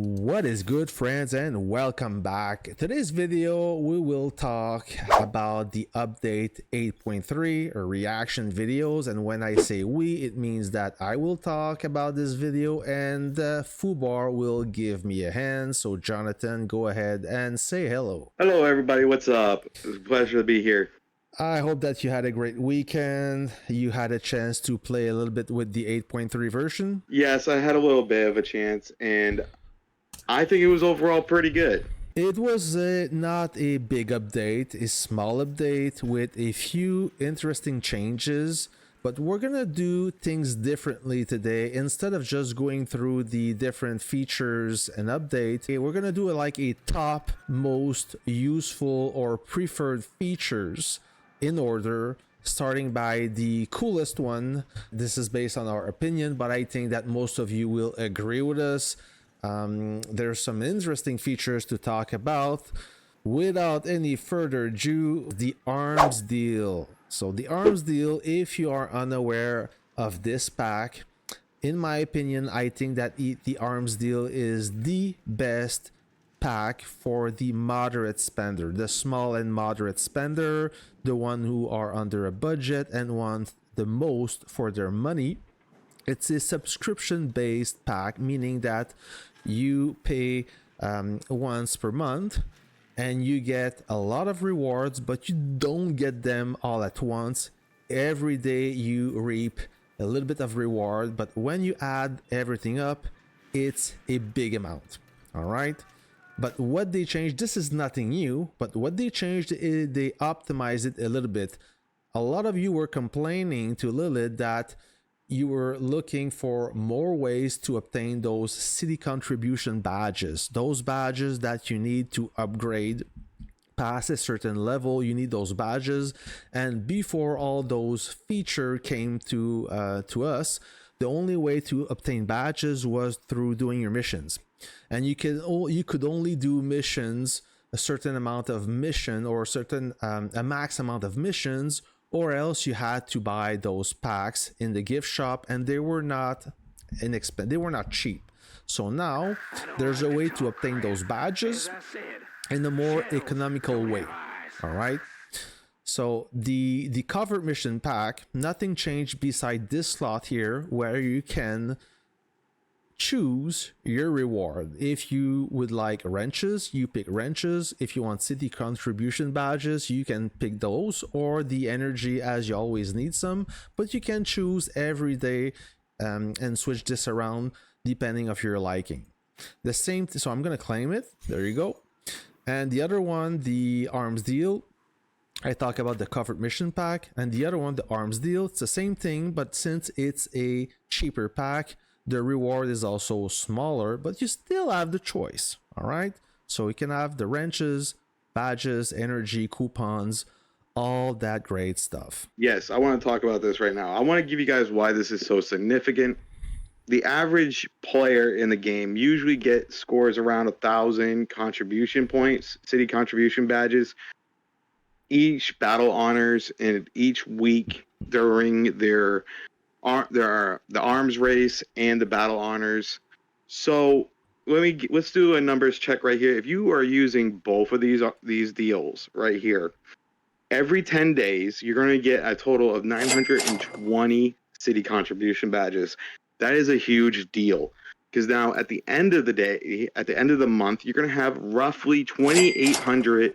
What is good, friends, and welcome back. Today's video we will talk about the update 8.3 or reaction videos, and when I say we, it means that I will talk about this video and Fubar will give me a hand. So Jonathan, go ahead and say hello. Hello, everybody. What's up? It's a pleasure to be here. I hope that you had a great weekend. You had a chance to play a little bit with the 8.3 version. Yes, I had a little bit of a chance, and I think it was overall pretty good. It was not a big update, a small update with a few interesting changes, but we're gonna do things differently today. Instead of just going through the different features and updates, we're gonna do like a top most useful or preferred features in order, starting by the coolest one. This is based on our opinion, but I think that most of you will agree with us. There's some interesting features to talk about. Without any further ado, the arms deal. So the arms deal, if you are unaware of this pack, in my opinion, I think that the arms deal is the best pack for the moderate spender, the small and moderate spender, the one who are under a budget and want the most for their money. It's a subscription based pack, meaning that you pay once per month and you get a lot of rewards, but you don't get them all at once. Every day you reap a little bit of reward, but when you add everything up, it's a big amount. All right. But what they changed, this is nothing new, but what they changed is they optimized it a little bit. A lot of you were complaining to Lilith that you were looking for more ways to obtain those city contribution badges, those badges that you need to upgrade past a certain level. You need those badges, and before all those features came to us, the only way to obtain badges was through doing your missions, and you could only do missions, a certain amount of mission, or a max amount of missions, or else you had to buy those packs in the gift shop, and they were not inexpensive, they were not cheap. So now there's a way to obtain those badges in a more economical way. All right, so the covered mission pack, nothing changed beside this slot here where you can choose your reward. If you would like wrenches, you pick wrenches. If you want city contribution badges, you can pick those, or the energy, as you always need some, but you can choose every day and switch this around depending of your liking. The same so I'm gonna claim it. There you go. And the other one, the arms deal, I talk about the covered mission pack, and the other one, the arms deal, it's the same thing, but since it's a cheaper pack, the reward is also smaller, but you still have the choice. All right, so you can have the wrenches, badges, energy, coupons, all that great stuff. Yes, I want to talk about this right now. I want to give you guys why this is so significant. The average player in the game usually scores around 1,000 contribution points, city contribution badges, each battle honors, and each week during there are the arms race and the battle honors. So let's do a numbers check right here. If you are using both of these deals right here, every 10 days you're going to get a total of 920 city contribution badges. That is a huge deal, because now at the end of the day, at the end of the month, you're going to have roughly 2,800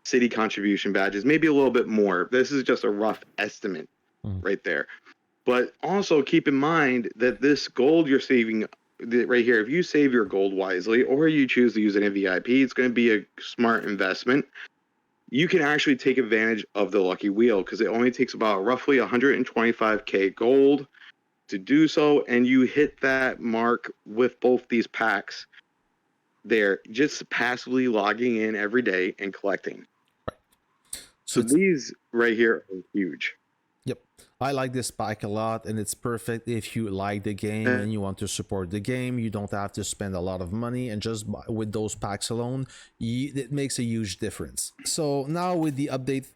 city contribution badges, maybe a little bit more. This is just a rough estimate right there. But also keep in mind that this gold you're saving right here, if you save your gold wisely, or you choose to use it in VIP, it's going to be a smart investment. You can actually take advantage of the lucky wheel, because it only takes about roughly 125k gold to do so, and you hit that mark with both these packs there, just passively logging in every day and collecting. Right. So these right here are huge. Yep, I like this pack a lot, and it's perfect if you like the game and you want to support the game. You don't have to spend a lot of money, and just with those packs alone, it makes a huge difference. So now with the update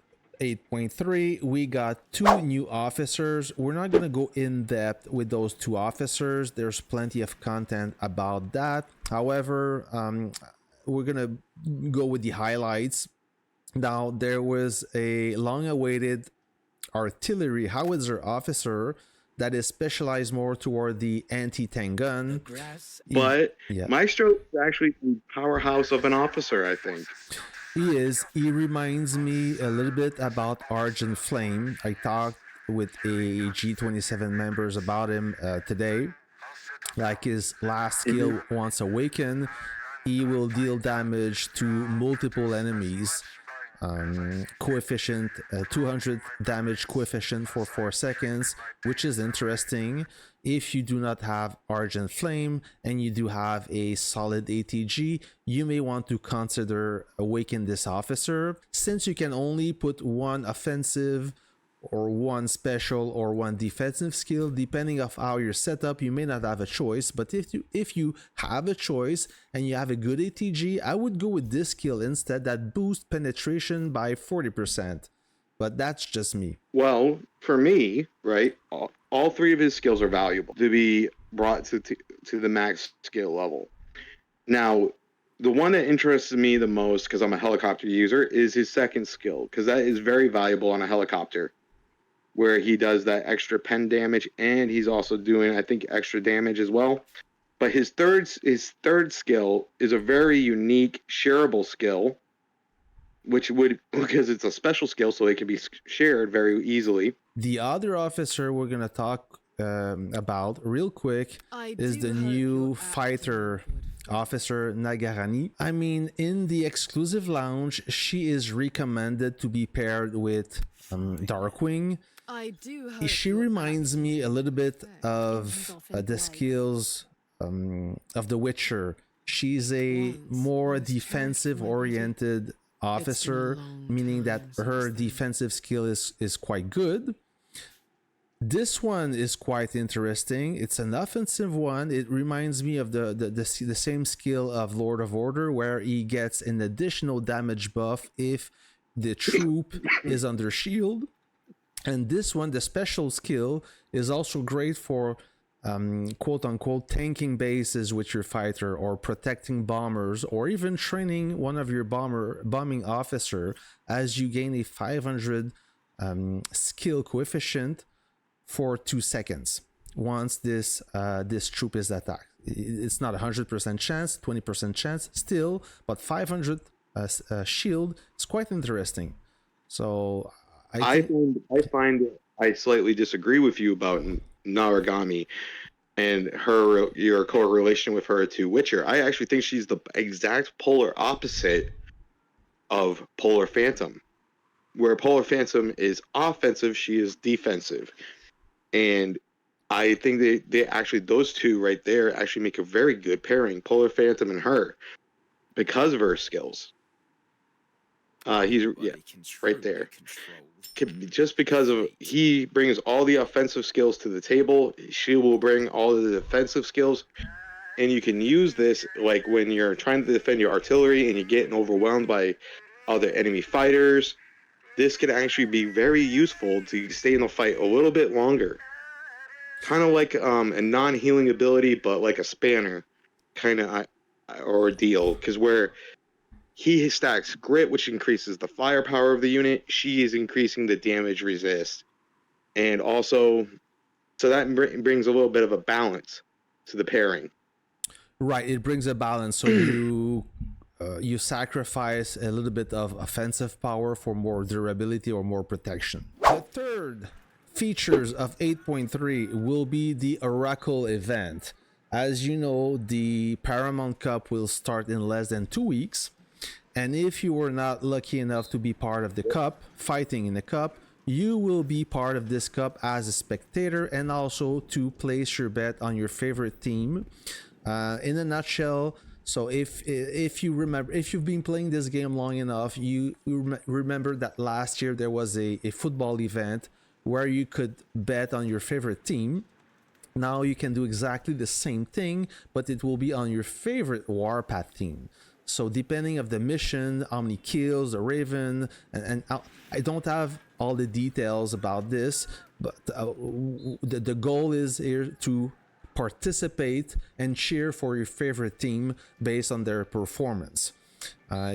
8.3, we got two new officers. We're not going to go in depth with those two officers. There's plenty of content about that. However, we're going to go with the highlights. Now, there was a long awaited artillery howitzer officer that is specialized more toward the anti-tank gun. But Yeah. Maestro is actually the powerhouse of an officer, I think. He is. He reminds me a little bit about Argent Flame. I talked with a G27 members about him today. Like his last skill, once awakened, he will deal damage to multiple enemies. Coefficient 200 damage coefficient for 4 seconds, which is interesting. If you do not have Argent Flame and you do have a solid ATG, you may want to consider awaken this officer, since you can only put one offensive or one special or one defensive skill depending of how you're set up. You may not have a choice, but if you have a choice and you have a good ATG, I would go with this skill instead, that boosts penetration by 40%. But that's just me. Well, for me, right, all three of his skills are valuable to be brought to the max skill level. Now, the one that interests me the most, because I'm a helicopter user, is his second skill, because that is very valuable on a helicopter, where he does that extra pen damage, and he's also doing, I think, extra damage as well. But his third skill is a very unique shareable skill, which would, because it's a special skill, so it can be shared very easily. The other officer we're gonna talk about real quick is the new fighter officer, Nagarani. I mean, in the exclusive lounge, she is recommended to be paired with Darkwing. She reminds me a little bit of the skills of The Witcher. She's a more defensive oriented officer, meaning that her defensive skill is quite good. This one is quite interesting. It's an offensive one. It reminds me of the same skill of Lord of Order, where he gets an additional damage buff if the troop is under shield. And this one, the special skill, is also great for quote unquote tanking bases with your fighter, or protecting bombers, or even training one of your bombing officer, as you gain a 500 skill coefficient for 2 seconds once this troop is attacked. It's not 100% chance, 20% chance still, but 500 shield is quite interesting. So I slightly disagree with you about Naragami and your correlation with her to Witcher. I actually think she's the exact polar opposite of Polar Phantom. Where Polar Phantom is offensive, she is defensive. And I think they actually, those two right there actually make a very good pairing, Polar Phantom and her, because of her skills. He's right there. Just because of he brings all the offensive skills to the table, she will bring all of the defensive skills, and you can use this like when you're trying to defend your artillery and you're getting overwhelmed by other enemy fighters. This can actually be very useful to stay in the fight a little bit longer. Kind of like a non-healing ability, but like a spanner kind of ordeal, because where he stacks grit, which increases the firepower of the unit. She is increasing the damage resist. And also, so that brings a little bit of a balance to the pairing. Right, it brings a balance. So you sacrifice a little bit of offensive power for more durability or more protection. The third features of 8.3 will be the Oracle event. As you know, the Paramount Cup will start in less than 2 weeks. And if you were not lucky enough to be part of the cup, fighting in the cup, you will be part of this cup as a spectator, and also to place your bet on your favorite team. In a nutshell, so if you remember, if you've been playing this game long enough, you remember that last year there was a football event where you could bet on your favorite team. Now you can do exactly the same thing, but it will be on your favorite Warpath team. So depending of the mission, how many kills, the Raven, and I don't have all the details about this, but the goal is here to participate and cheer for your favorite team based on their performance.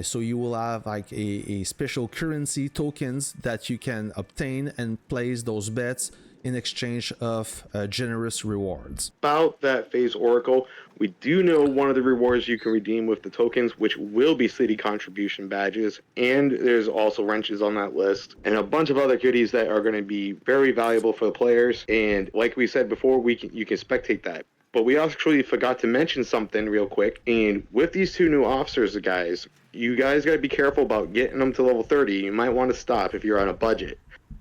So you will have like a special currency tokens that you can obtain and place those bets in exchange of generous rewards. About that phase Oracle, we do know one of the rewards you can redeem with the tokens, which will be city contribution badges, and there's also wrenches on that list, and a bunch of other goodies that are going to be very valuable for the players. And like we said before, you can spectate that. But we actually forgot to mention something real quick. And with these two new officers, guys, you guys got to be careful about getting them to level 30. You might want to stop if you're on a budget.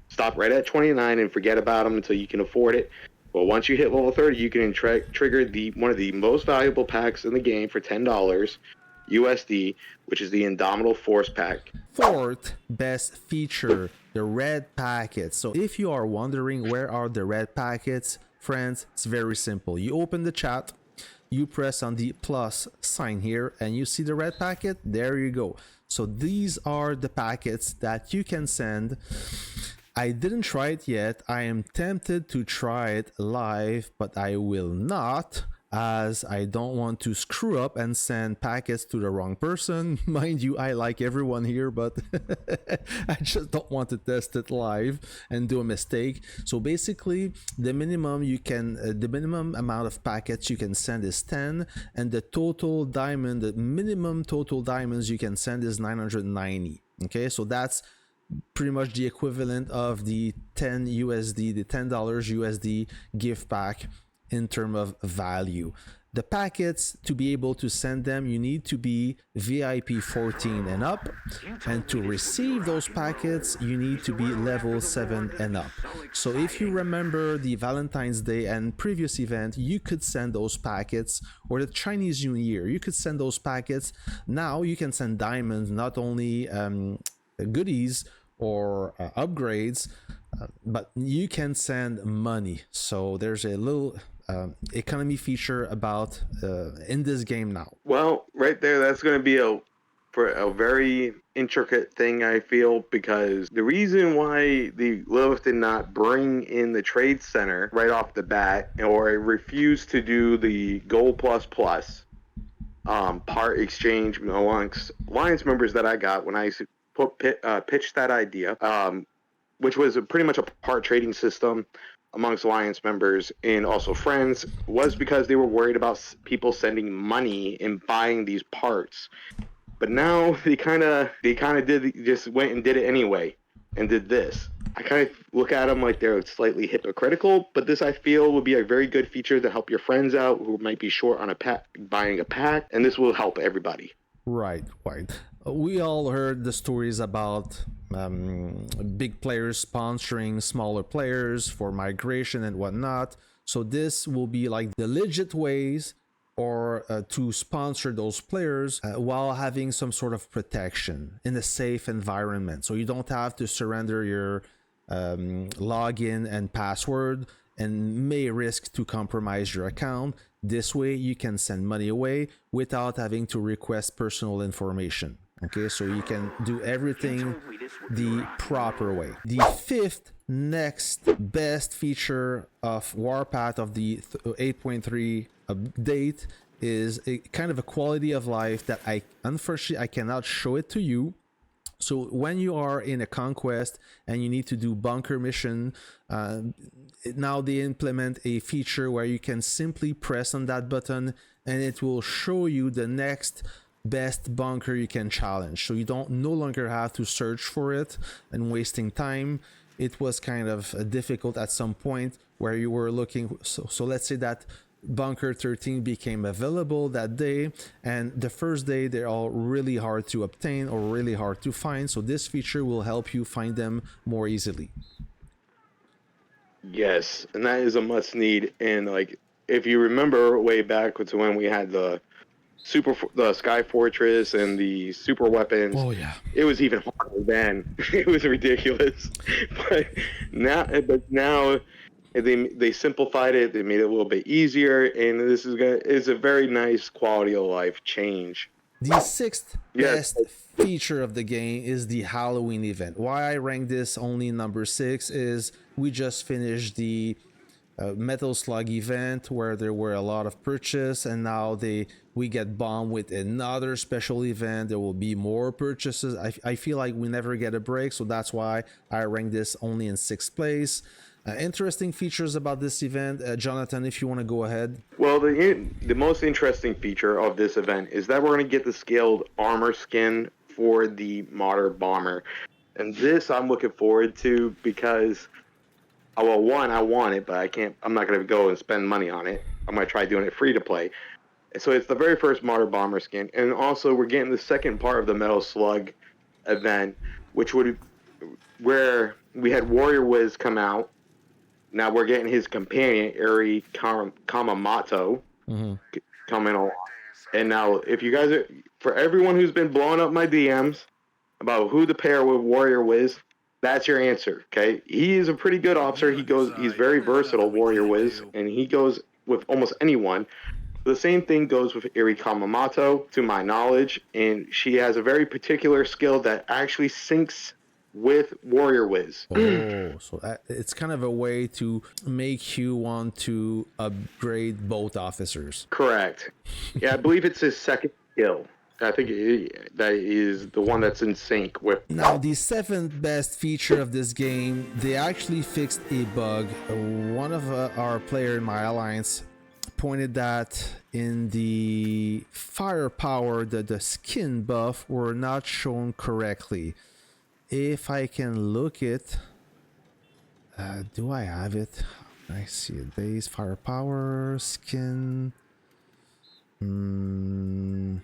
Stop right at 29 and forget about them until you can afford it. But once you hit level 30, you can trigger one of the most valuable packs in the game for $10 USD, which is the Indomitable Force pack. Fourth best feature, the red packets. So if you are wondering where are the red packets, friends, it's very simple. You open the chat, you press on the plus sign here, and you see the red packet. There you go. So these are the packets that you can send. I didn't try it yet. I am tempted to try it live, but I will not, as I don't want to screw up and send packets to the wrong person. Mind you, I like everyone here, but I just don't want to test it live and do a mistake. So basically, the minimum amount of packets you can send is 10, and the minimum total diamonds you can send is 990. Okay, so that's pretty much the equivalent of the $10 USD gift pack in terms of value. The packets, to be able to send them, you need to be VIP 14 and up, and to receive those packets, you need to be level 7 and up. So if you remember the Valentine's Day and previous event, you could send those packets, or the Chinese New Year, you could send those packets. Now you can send diamonds, not only goodies or upgrades, but you can send money. So there's a little economy feature about in this game now. Well, right there, that's going to be a very intricate thing, I feel, because the reason why the Lilith did not bring in the trade center right off the bat, or refused to do the Gold Plus Plus part exchange amongst Alliance members that I got when I pitched that idea, which was pretty much a part trading system amongst Alliance members and also friends, was because they were worried about people sending money and buying these parts. But now they kind of just went and did it anyway, and did this. I kind of look at them like they're slightly hypocritical, but this, I feel, would be a very good feature to help your friends out who might be short on buying a pack, and this will help everybody. Right. We all heard the stories about big players sponsoring smaller players for migration and whatnot. So this will be like the legit ways or to sponsor those players while having some sort of protection in a safe environment. So you don't have to surrender your login and password and may risk to compromise your account. This way you can send money away without having to request personal information. Okay, so you can do everything the proper way. The fifth next best feature of Warpath of the 8.3 update is a kind of a quality of life that unfortunately I cannot show it to you. So when you are in a conquest and you need to do bunker mission, now they implement a feature where you can simply press on that button and it will show you the next best bunker you can challenge. So you don't no longer have to search for it and wasting time. It was kind of difficult at some point where you were looking. So let's say that bunker 13 became available that day, and the first day they're all really hard to obtain or really hard to find. So this feature will help you find them more easily. Yes, and that is a must need. And like, if you remember way back to when we had the Sky Fortress and the super weapons, oh yeah, it was even harder then. It was ridiculous. but now they simplified it. They made it a little bit easier, and this is a very nice quality of life change The sixth Yes. best feature of the game is the Halloween event. Why I rank this only number 6 is we just finished the Metal Slug event where there were a lot of purchase, and now we get bombed with another special event. There will be more purchases. I feel like we never get a break, so that's why I rank this only in 6th place. Interesting features about this event, Jonathan, if you want to go ahead. Well, the most interesting feature of this event is that we're going to get the scaled armor skin for the modern bomber, and this I'm looking forward to because, well, one, I want it, but I can't. I'm not going to go and spend money on it. I'm going to try doing it free to play. So it's the very first modern bomber skin, and also we're getting the second part of the Metal Slug event, where we had Warrior Wiz come out. Now we're getting his companion, Eri Kamamoto, coming along. And now, if you guys are, for everyone who's been blowing up my DMs about who to pair with Warrior Wiz, that's your answer, okay? He is a pretty good officer. He's very versatile, Warrior Wiz, and he goes with almost anyone. The same thing goes with Eri Kamamoto, to my knowledge, and she has a very particular skill that actually syncs with Warrior Wiz. Oh, so it's kind of a way to make you want to upgrade both officers. Correct. Yeah, I believe it's his second skill. I think that is the one that's in sync with. Now, the 7th best feature of this game, they actually fixed a bug. One of our player in my alliance pointed that in the firepower, the skin buff were not shown correctly. If I can look it, do I have it? I see it. Base, firepower, skin. HP,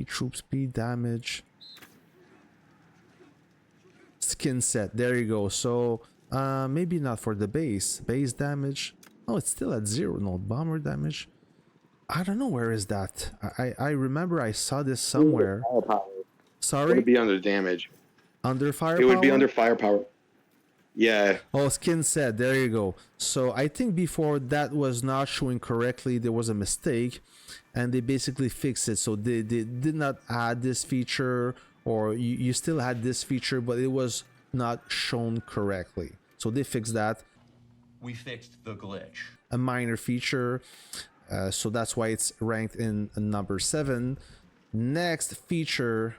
troop speed, damage. Skin set. There you go. So maybe not for the base. Base damage. Oh, it's still at 0. No, bomber damage. I don't know, where is that? I remember I saw this somewhere. Sorry? It would be under damage. Under firepower? It would be under firepower. Yeah. Oh, skin set. There you go. So I think before that was not showing correctly. There was a mistake, and they basically fixed it. So they did not add this feature, or you still had this feature, but it was not shown correctly. So they fixed that. We fixed the glitch. A minor feature. So that's why it's ranked in number 7. Next feature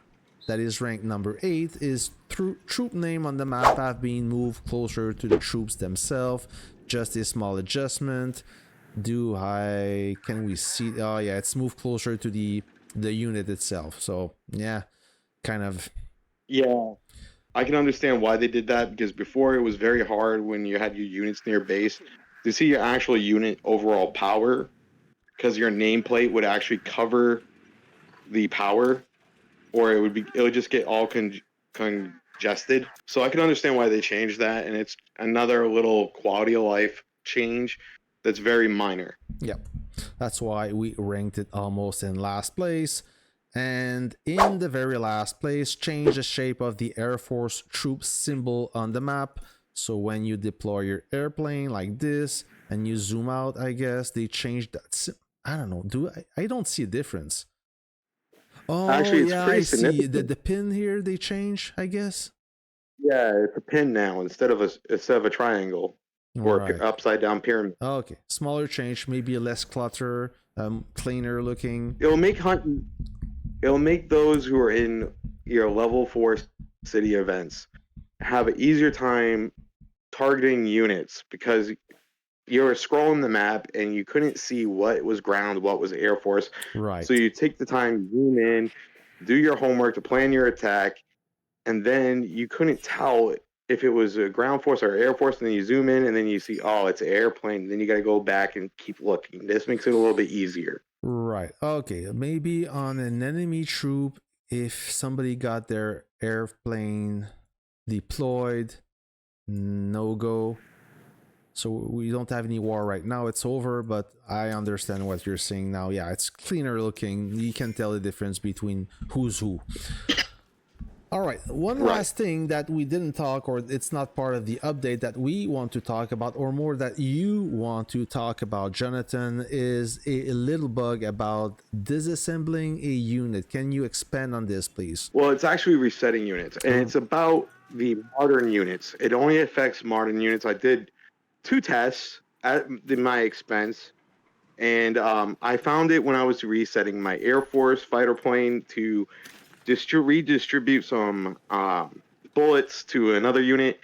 that is ranked number 8 is troop name on the map have been moved closer to the troops themselves. Just a small adjustment. Can we see? Oh yeah, it's moved closer to the unit itself. So yeah, kind of. Yeah. I can understand why they did that, because before it was very hard when you had your units near base to see your actual unit overall power, because your nameplate would actually cover the power, or it would just get all congested. So I can understand why they changed that, and it's another little quality of life change that's very minor. Yep, that's why we ranked it almost in last place. And in the very last place, change the shape of the Air Force troop symbol on the map. So when you deploy your airplane like this and you zoom out, I guess they changed that. I don't know. I don't see a difference. Oh, actually, it's yeah, pretty I see. significant. The pin here they change, I guess. Yeah, it's a pin now instead of a triangle or Right. upside down pyramid. Okay, smaller change, maybe less clutter, cleaner looking. It'll make those who are in your level 4 city events have an easier time targeting units, because you were scrolling the map and you couldn't see what was ground, what was Air Force. Right. So you take the time, zoom in, do your homework to plan your attack, and then you couldn't tell if it was a ground force or Air Force, and then you zoom in and then you see, oh, it's an airplane. Then you got to go back and keep looking. This makes it a little bit easier. Right. Okay. Maybe on an enemy troop, if somebody got their airplane deployed, no go. So we don't have any war right now. It's over, but I understand what you're saying now. Yeah, it's cleaner looking. You can tell the difference between who's who. All right, one Right. last thing that we didn't talk, or it's not part of the update that we want to talk about, or more that you want to talk about, Jonathan, is a little bug about disassembling a unit. Can you expand on this, please? Well, it's actually resetting units, and it's about the modern units. It only affects modern units. I did 2 tests at my expense, and I found it when I was resetting my Air Force fighter plane to redistribute some bullets to another unit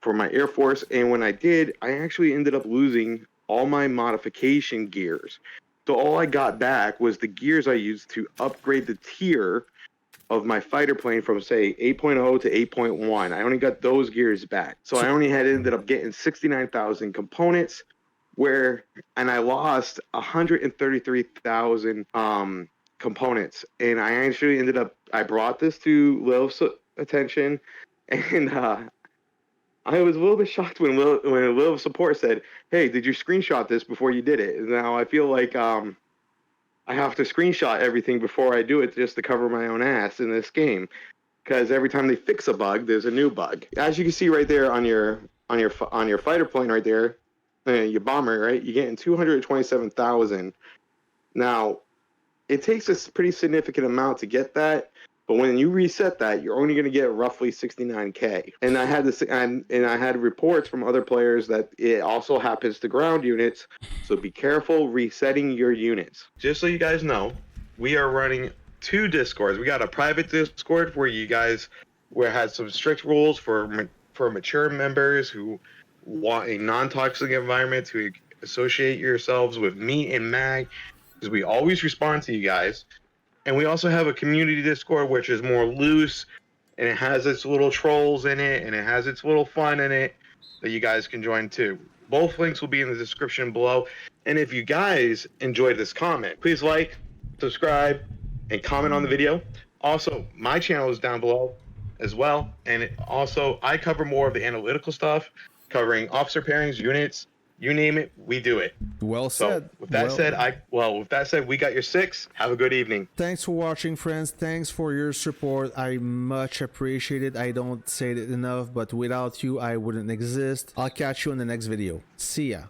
for my Air Force. And when I did, I actually ended up losing all my modification gears. So all I got back was the gears I used to upgrade the tier of my fighter plane from, say, 8.0 to 8.1. I only got those gears back. So I only had ended up getting 69,000 components, and I lost 133,000 components. And I actually I brought this to Lil's attention, and I was a little bit shocked when Lil support said, "Hey, did you screenshot this before you did it?" Now I feel like I have to screenshot everything before I do it just to cover my own ass in this game, because every time they fix a bug, there's a new bug. As you can see right there on your fighter plane right there, your bomber, right? You're getting 227,000. Now, it takes a pretty significant amount to get that, but when you reset that, you're only going to get roughly 69K. And I had this, and I had reports from other players that it also happens to ground units. So be careful resetting your units. Just so you guys know, we are running 2 Discords. We got a private Discord where it has some strict rules for mature members who want a non-toxic environment to associate yourselves with me and Mag, because we always respond to you guys. And we also have a community Discord, which is more loose, and it has its little trolls in it, and it has its little fun in it that you guys can join too. Both links will be in the description below. And if you guys enjoyed this comment, please like, subscribe, and comment on the video. Also, my channel is down below as well. And I cover more of the analytical stuff, covering officer pairings, units, you name it, we do it. Well So said. with that said, we got your 6. Have a good evening. Thanks for watching, friends. Thanks for your support. I much appreciate it. I don't say it enough, but without you, I wouldn't exist. I'll catch you in the next video. See ya.